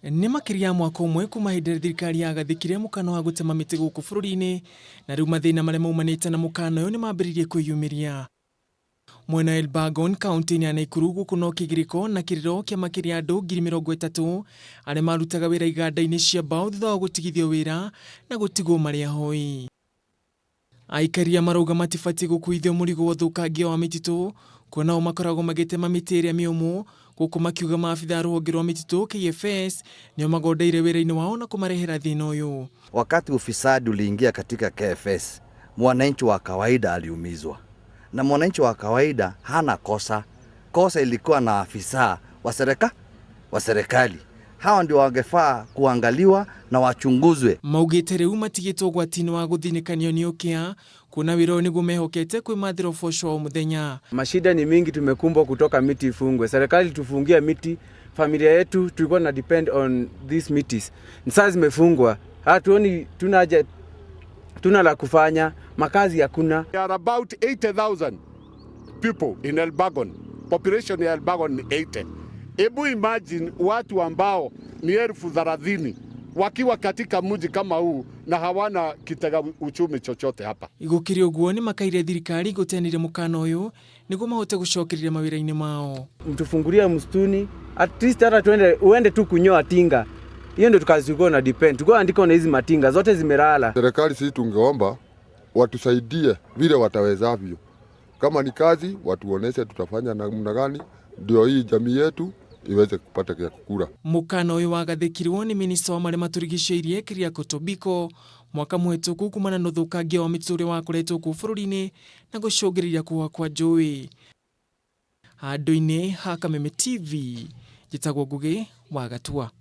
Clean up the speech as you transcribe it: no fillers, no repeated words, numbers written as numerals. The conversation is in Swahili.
Nĩ makĩria ya mwaka ũmwe kuma hĩndĩ ĩrĩa thirikari yagathĩkire mũkana wa gũtema mĩtĩ gũkũ bũrũri-inĩ, na rĩu mathĩna marĩa maumanĩte na mũkana ũyũ nĩ mambĩrĩirie kwĩyumĩria. Mwena wa Elbagon, kaunti-inĩ ya Nakuru, gũkũ no kĩgirĩko na kĩrĩro kĩa makĩria andũ 30,000 arĩa marutaga wĩra iganda-inĩ cia mbaũ thutha wa gũtigithio wĩra na gũtigwo marĩ ahoi. Aikaria marauga matibatiĩ gũkuithio mũrigo wa ũthũkangia wa mĩtitũ, kuona o makoragwo magĩtema mĩtĩ ĩrĩa mĩũmũ, gũkũ makiuga maabitha rũhonge rwa mĩtitũ KFS nĩo magondeire wĩra-inĩ wao na kũmarehera thĩna ũyũ. Wakati ufisadi uliingia katika KFS, mwananchi wa kawaida aliumizwa. Na mwananchi wa kawaida hana kosa. Kosa ilikuwa na afisa wa serikali. Hawa ndio wangefaa kuangaliwa na wachunguzwe. Maugĩte rĩu matigĩtwo ũgwati-inĩ wa gũthinĩkanio nĩ ũkĩa, kuona wĩra ũyũ nĩguo mehokete kwĩmathĩra ũboco wa mũthenya. Mashida ni mingi, tumekumbwa kutoka miti ifungwe. Serikali tufungia miti, familia yetu tulikuwa na depend on these mitis. Sasa zimefungwa. Hatuoni tuna la kufanya, makazi hakuna. There are about 80,000 people in Elbagon. Population ya Elbagon ni 80. Ebu imagine watu ambao ni 30,000 wakiwa katika mji kama huu na hawana kitega uchumi chochote hapa. Igũkĩrĩ ũguo nĩ makaire thirikari gũteanĩria mũkana ũyũ nĩguo mahote gũcokereria mawĩra-inĩ mao. Mtufungulia msituni, at least hata uende tu kunyoa tinga. Hiyo ndio tukazikuwa na depend. Tukao andika na hizi matinga zote zimelala. Serikali sisi tungeomba watusaidie vile watawezavyo. Kama ni kazi watuoneshe tutafanya namna gani ndio hii jamii yetu iweze kupata kia kukura. Mũkana ũyũ wagathĩkirwo nĩ minista wa marĩa matũrigicĩirie Kĩrĩako Tobiko mwaka mũhetũku kumana na ũthũkangia wa mĩtitũ ũrĩa wakoretwo kũu bũrũri-inĩ na gũcũngĩrĩria kũhũa kwa njũĩ. Handũ-inĩ ha Kameme TV, njĩtagwo Ngũgĩ wa Gatua.